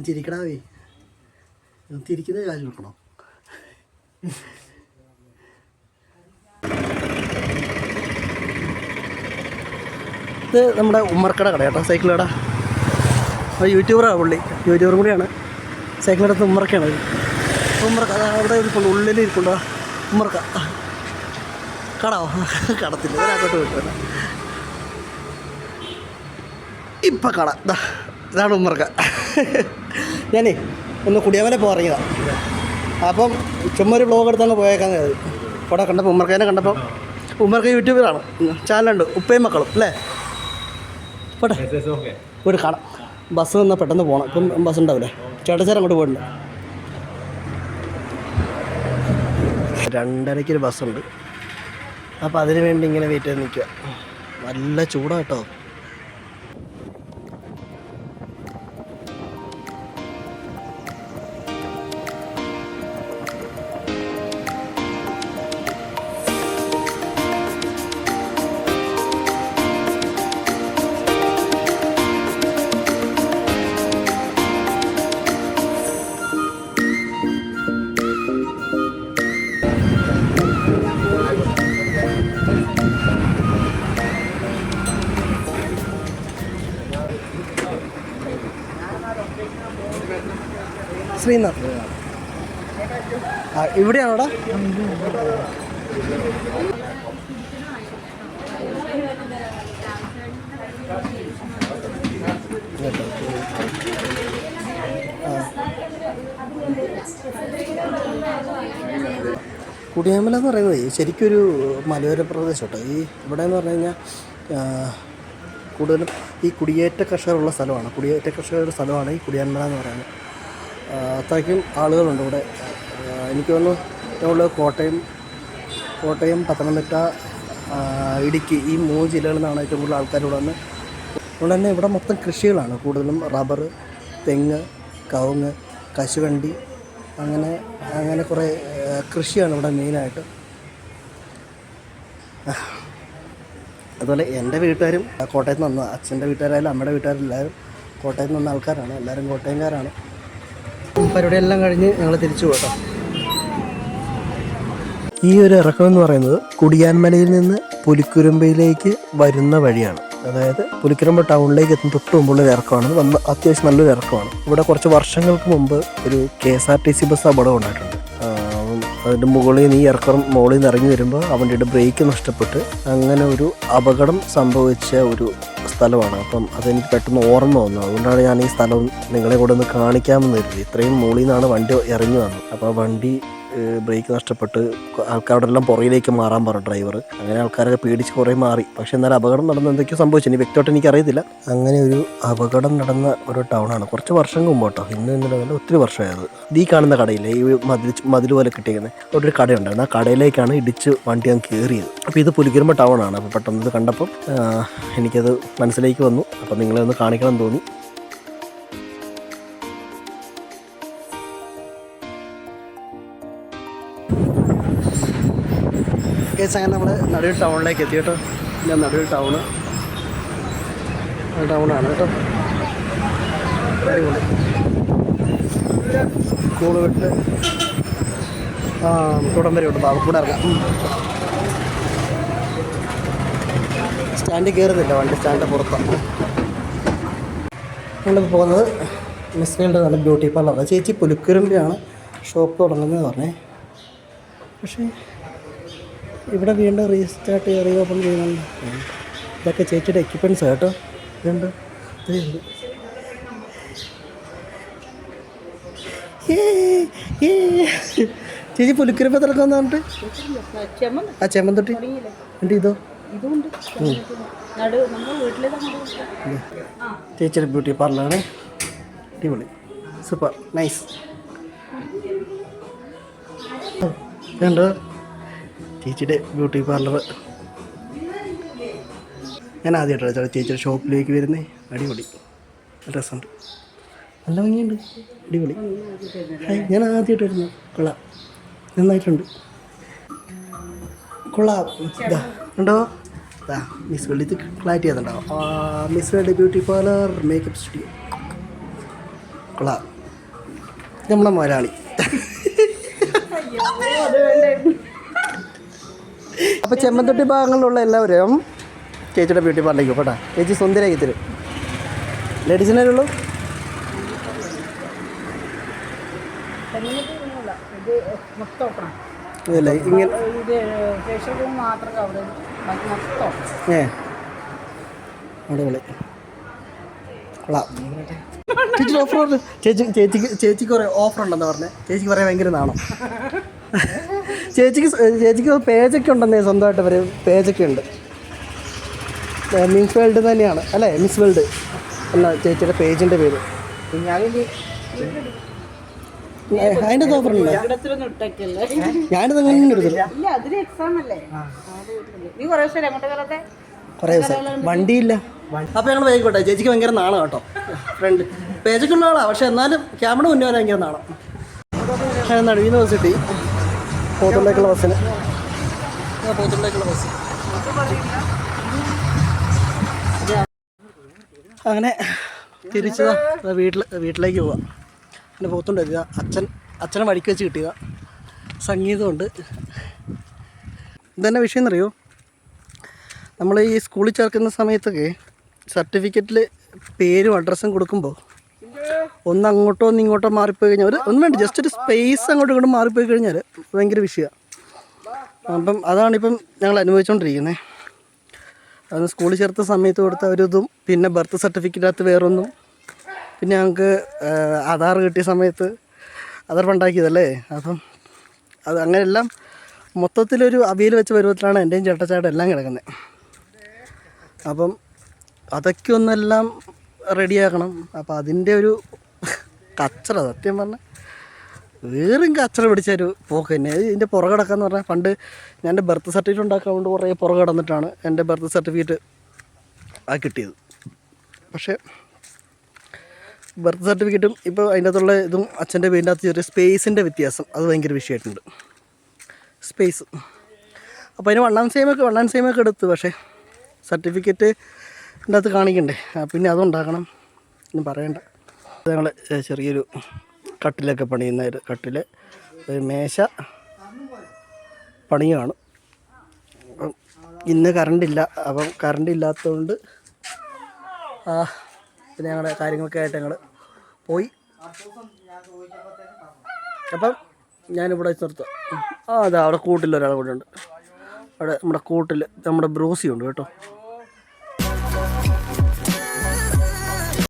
ചിരിക്കടാവേ, തിരിക്കുന്നത് കാശ് കൊടുക്കണോ? ഇത് നമ്മുടെ ഉമ്മർക്കട കട കേട്ടോ, സൈക്കിൾ കട. അത് യൂട്യൂബറാണ് പുള്ളി, യൂട്യൂബറും കൂടിയാണ്. സൈക്കിൾ കടത്ത് ഉമ്മർക്കാണ്. ഉമ്മർക്ക അവിടെ ഇരിപ്പുണ്ട്, ഉള്ളിൽ ഇരിപ്പുണ്ടോ ഉമ്മർക്ക കടാവോ? കടത്തില്ല, അങ്ങോട്ട് വിട്ടു. ഇപ്പം കട ഇതാണ് ഉമ്മർക്ക. ഞാനേ ഒന്ന് കുടിയാമല പോകാറിയതാണ്. അപ്പം ചുമ്മാ ഒരു ബ്ലോഗ് എടുത്തങ്ങ് പോയേക്കാന്ന് കരുതി. അവിടെ കണ്ടപ്പോൾ ഉമ്മർക്കേനെ കണ്ടപ്പോൾ, ഉമ്മർക്ക യൂട്യൂബിലാണ്, ചാനലുണ്ട്, ഉപ്പയും മക്കളും അല്ലേ. പോട്ടെ, ഒരു കാണാം. ബസ് നിന്നാൽ പെട്ടെന്ന് പോകണം. ഇപ്പം ബസ് ഉണ്ടാവില്ലേ, ചേട്ടച്ചാർ അങ്ങോട്ട് പോയിട്ടുണ്ട്. 2:30 ബസ്സുണ്ട്. അപ്പോൾ അതിന് വേണ്ടി ഇങ്ങനെ വെയിറ്റ് ചെയ്ത് നിൽക്കുക. നല്ല ചൂടാണ് കേട്ടോ. ശ്രീനാഥ് ഇവിടെയാണോടാ? കുടിയാമല എന്ന് പറയുന്നത് ശരിക്കൊരു മലയോര പ്രദേശം കേട്ടോ. ഈ ഇവിടെ എന്ന് പറഞ്ഞു കഴിഞ്ഞാൽ കൂടുതലും ഈ കുടിയേറ്റ കർഷകരുള്ള സ്ഥലമാണ്. കുടിയേറ്റ കർഷകരുടെ സ്ഥലമാണ് ഈ കുടിയാൻമല എന്ന് പറയുന്നത്. അത്രയ്ക്കും ആളുകളുണ്ട് ഇവിടെ. എനിക്ക് തോന്നുന്നു ഞങ്ങൾ കോട്ടയം, പത്തനംതിട്ട, ഇടുക്കി ഈ 3 ജില്ലകളിൽ നിന്നാണ് ഏറ്റവും കൂടുതൽ ആൾക്കാർ ഇവിടെ വന്ന്. അതുകൊണ്ട് തന്നെ ഇവിടെ മൊത്തം കൃഷികളാണ് കൂടുതലും. റബ്ബർ, തെങ്ങ്, കവുങ്ങ്, കശുവണ്ടി, അങ്ങനെ കുറേ കൃഷിയാണ് ഇവിടെ മെയിനായിട്ട്. അതുപോലെ എൻ്റെ വീട്ടുകാരും കോട്ടയത്ത് നിന്ന് വന്ന, അച്ഛൻ്റെ വീട്ടുകാരായാലും അമ്മയുടെ വീട്ടുകാരെല്ലാവരും കോട്ടയത്ത് നിന്ന് വന്ന ആൾക്കാരാണ്. എല്ലാവരും കോട്ടയംകാരാണ്. പരിപാടിയെല്ലാം കഴിഞ്ഞ് ഞങ്ങൾ തിരിച്ചു പോകട്ടോ. ഈ ഒരു ഇറക്കം എന്ന് പറയുന്നത് കുടിയാൻമലയിൽ നിന്ന് പുലിക്കുരമ്പയിലേക്ക് വരുന്ന വഴിയാണ്. അതായത് പുലിക്കുരമ്പ ടൗണിലേക്ക് എത്തുന്ന തൊട്ട് മുമ്പുള്ളൊരു ഇറക്കമാണ്. അത്യാവശ്യം നല്ലൊരു ഇറക്കമാണ്. ഇവിടെ കുറച്ച് വർഷങ്ങൾക്ക് മുമ്പ് ഒരു KSRTC ബസ് അപകടം ഉണ്ടായിട്ടുണ്ട്. അതിൻ്റെ മുകളിൽ നിന്ന് ഈ ഇറക്കം മുകളിൽ നിന്ന് ഇറങ്ങി വരുമ്പോൾ ആ വണ്ടിയുടെ ബ്രേക്ക് നഷ്ടപ്പെട്ട് അങ്ങനെ ഒരു അപകടം സംഭവിച്ച ഒരു സ്ഥലമാണ്. അപ്പം അതെനിക്ക് പെട്ടെന്ന് ഓർമ്മ വന്നു. അതുകൊണ്ടാണ് ഞാൻ ഈ സ്ഥലം നിങ്ങളെ കൂടെ ഒന്ന് കാണിക്കാമെന്ന് കരുതി. ഇത്രയും മുകളിൽ നിന്നാണ് വണ്ടി ഇറങ്ങി വന്നത്. അപ്പോൾ ആ വണ്ടി ബ്രേക്ക് നഷ്ടപ്പെട്ട് ആൾക്കാരുടെ എല്ലാം പുറകിലേക്ക് മാറാൻ പറഞ്ഞു ഡ്രൈവർ. അങ്ങനെ ആൾക്കാരൊക്കെ പേടിച്ച് കുറേ മാറി. പക്ഷേ എന്നാലും അപകടം നടന്ന എന്തൊക്കെയോ സംഭവിച്ചു. ഇനി വ്യക്തമായിട്ട് എനിക്കറിയത്തില്ല. അങ്ങനെ ഒരു അപകടം നടന്ന ഒരു ടൗണാണ്. കുറച്ച് വർഷം മുമ്പ് കേട്ടോ, ഇന്നല്ല ഒത്തിരി വർഷമായത്. ഈ കാണുന്ന കടയില്ലേ, ഈ മതിൽ പോലെ കിട്ടിയിരിക്കുന്നത് അവിടെ ഒരു കടയുണ്ടായിരുന്നു. ആ കടയിലേക്കാണ് ഇടിച്ച് വണ്ടി ഞാൻ കയറിയത്. അപ്പോൾ ഇത് പുലിക്കുരമ്പ ടൗണാണ്. അപ്പോൾ പെട്ടെന്ന് ഇത് കണ്ടപ്പം എനിക്കത് മനസ്സിലേക്ക് വന്നു. അപ്പോൾ നിങ്ങളെ ഒന്ന് കാണിക്കണം തോന്നി. അങ്ങനെ നമ്മൾ നടുവിൽ ടൗണിലേക്ക് എത്തി കേട്ടോ. ഞാൻ നടുവിൽ ടൗണാണ് കേട്ടോ. അടിപൊളി. സ്കൂൾ വിട്ട് കൂടം വരെ ഉണ്ട്. കൂടെ ഇറങ്ങാം. സ്റ്റാൻഡിൽ കയറുന്നില്ല, വണ്ടി സ്റ്റാൻഡിൻ്റെ പുറത്താണ്. നമ്മളിപ്പോൾ പോകുന്നത് മിസ്വേളുടെ നല്ല ബ്യൂട്ടി പാർലറാണ്. ചേച്ചി പുലിക്കുരമ്പിയാണ് ഷോപ്പ് തുടങ്ങുന്നത് പറഞ്ഞേ. പക്ഷേ ഇവിടെ വീണ്ടും റീഓപ്പൺ ചെയ്യുന്നുണ്ട്. ഇതൊക്കെ ചേച്ചിയുടെ എക്യുപ്മെൻറ്റ്സ് കേട്ടോ. ഇതുണ്ട്. ചേച്ചി പുലിക്കുരമ്പ തിളക്കാന്ന് പറഞ്ഞിട്ട് ആ ചെമ്മന്തൊട്ടി ഉണ്ട്. ഇതോ ചേച്ചിയുടെ ബ്യൂട്ടി പാർലറാണ്. അടിപൊളി, സൂപ്പർ, നൈസ്. കണ്ടോ ചേച്ചിയുടെ ബ്യൂട്ടി പാർലർ. ഞാൻ ആദ്യമായിട്ടാണ് ചേച്ചിയുടെ ഷോപ്പിലേക്ക് വരുന്നേ. അടിപൊളി, രസമുണ്ട്, നല്ല ഭംഗിയുണ്ട്, അടിപൊളി. ഞാൻ ആദ്യമായിട്ട് വരുന്നു. കൊള്ളാം, നന്നായിട്ടുണ്ട്, കൊള്ളാം. ഇതാ ഉണ്ടോ, ഇതാ മിസ് വേൾഡ്. ഇത് ക്ലാരിറ്റി ചെയ്യുന്നുണ്ടാവും. Miss world beauty parlour makeup studio. കൊള്ളാം. നമ്മളെ മലയാളി. അപ്പോൾ ചെമ്മന്തൊട്ടി ഭാഗങ്ങളിലുള്ള എല്ലാവരും ചേച്ചിയുടെ ബ്യൂട്ടി പാർലറിലേക്ക് പോട്ടെ. ചേച്ചി സുന്ദരിയാക്കി തരും. ലേഡീസിനേ ഉള്ളൂ. ഇതല്ലേ ഇങ്ങനെ അടിപൊളി. കൊള്ളാം. ചേച്ചി ഓഫർ ഉണ്ട്. ചേച്ചിക്ക് കുറേ ഓഫർ ഉണ്ടെന്ന് പറഞ്ഞേ. ചേച്ചിക്ക് പറയാൻ ഭയങ്കര നാണം. ചേച്ചിക്ക് പേജൊക്കെ ഉണ്ടെന്നേ. സ്വന്തമായിട്ട് ഒരു പേജൊക്കെ ഉണ്ട്. മിസ് വേൾഡ് തന്നെയാണ് അല്ലേ? മിസ് വേൾഡ് അല്ല ചേച്ചിയുടെ പേജിൻ്റെ പേര്. അതിൻ്റെ ഓഫർ ഉണ്ട്. ഞാനിത് അങ്ങനെ എടുത്തില്ല. കുറേ ദിവസം വണ്ടിയില്ല. അപ്പോൾ ഞങ്ങൾ വൈകിക്കോട്ടെ. ചേച്ചിക്ക് ഭയങ്കര നാണം കേട്ടോ. ഫ്രണ്ട് പേജൊക്കെ ഉള്ള ആളാണ്, പക്ഷെ എന്നാലും ക്യാമറ മുന്നേ വരാൻ ഭയങ്കര നാണം. എന്നാണ് യൂണിവേഴ്സിറ്റി പോത്തുള്ളേക്കുള്ള ബസ്സിന്. പോത്തുള്ളേക്കുള്ള ബസ് അങ്ങനെ തിരിച്ചതാ വീട്ടിലേക്ക് പോവാം. പിന്നെ പോത്തുണ്ട് അച്ഛനെ വഴിക്ക് വെച്ച് കിട്ടിയതാ. സംഗീതമുണ്ട്. ഇതന്നെ വിഷയം എന്നറിയോ, നമ്മൾ ഈ സ്കൂളിൽ ചേർക്കുന്ന സമയത്തൊക്കെ സർട്ടിഫിക്കറ്റിൽ പേരും അഡ്രസ്സും കൊടുക്കുമ്പോൾ ഒന്ന് അങ്ങോട്ടോ ഒന്ന് ഇങ്ങോട്ടോ മാറിപ്പോയി കഴിഞ്ഞാൽ ഒന്നും വേണ്ട, ജസ്റ്റ് ഒരു സ്പേസ് അങ്ങോട്ടും ഇങ്ങോട്ടും മാറിപ്പോയി കഴിഞ്ഞാൽ ഭയങ്കര വിഷയമാണ്. അപ്പം അതാണിപ്പം ഞങ്ങൾ അനുഭവിച്ചുകൊണ്ടിരിക്കുന്നത്. അത് സ്കൂളിൽ ചേർത്ത സമയത്ത് കൊടുത്ത ഒരു ഇതും, പിന്നെ ബർത്ത് സർട്ടിഫിക്കറ്റിനകത്ത് വേറൊന്നും, പിന്നെ ഞങ്ങൾക്ക് ആധാർ കിട്ടിയ സമയത്ത് ആധാർ ഫണ്ടാക്കിയതല്ലേ. അപ്പം അത് അങ്ങനെയെല്ലാം മൊത്തത്തിലൊരു അവിയൽ വെച്ച പരുവത്തിലാണ് എൻ്റെയും ചേട്ടച്ചാടും എല്ലാം കിടക്കുന്നത്. അപ്പം അതൊക്കെ ഒന്നെല്ലാം റെഡിയാക്കണം. അപ്പോൾ അതിൻ്റെ ഒരു കച്ചറ, സത്യം പറഞ്ഞാൽ വേറും കച്ചറ പിടിച്ചൊരു പോക്ക് തന്നെ. ഇതിൻ്റെ പുറകെ കിടക്കാന്ന് പറഞ്ഞാൽ, പണ്ട് ഞാൻ എൻ്റെ ബർത്ത് സർട്ടിഫിക്കറ്റ് ഉണ്ടാക്കാൻ കൊണ്ട് കുറേ പുറകെ കിടന്നിട്ടാണ് എൻ്റെ ബർത്ത് സർട്ടിഫിക്കറ്റ് കിട്ടിയത്. പക്ഷേ ബർത്ത് സർട്ടിഫിക്കറ്റും ഇപ്പോൾ അതിൻ്റെ അകത്തുള്ള ഇതും അച്ഛൻ്റെ പേരിൻ്റെ അകത്ത് ചെറിയ സ്പേസിൻ്റെ വ്യത്യാസം, അത് ഭയങ്കര വിഷയമായിട്ടുണ്ട്. സ്പേസ്. അപ്പോൾ അതിന് വൺ ആൻഡ് സെയിമൊക്കെ എടുത്തു. പക്ഷേ സർട്ടിഫിക്കറ്റ് ഇതിൻ്റെ അകത്ത് കാണിക്കണ്ടേ, പിന്നെ അതുണ്ടാക്കണം. ഒന്നും പറയണ്ട. ഞങ്ങൾ ചെറിയൊരു കട്ടിലൊക്കെ പണിയുന്ന ഒരു കട്ടിൽ, ഒരു മേശ പണിയാണ്. അപ്പം ഇന്ന് കറണ്ടില്ല. അപ്പം കറണ്ട് ഇല്ലാത്തതുകൊണ്ട് പിന്നെ ഞങ്ങളുടെ കാര്യങ്ങളൊക്കെ ആയിട്ട് ഞങ്ങൾ പോയി. അപ്പം ഞാനിവിടെ നിർത്താം. അതാ അവിടെ കൂട്ടിൽ ഒരാൾ കൂടെ ഉണ്ട്. അവിടെ നമ്മുടെ കൂട്ടിൽ നമ്മുടെ ബ്രൂസി ഉണ്ട് കേട്ടോ.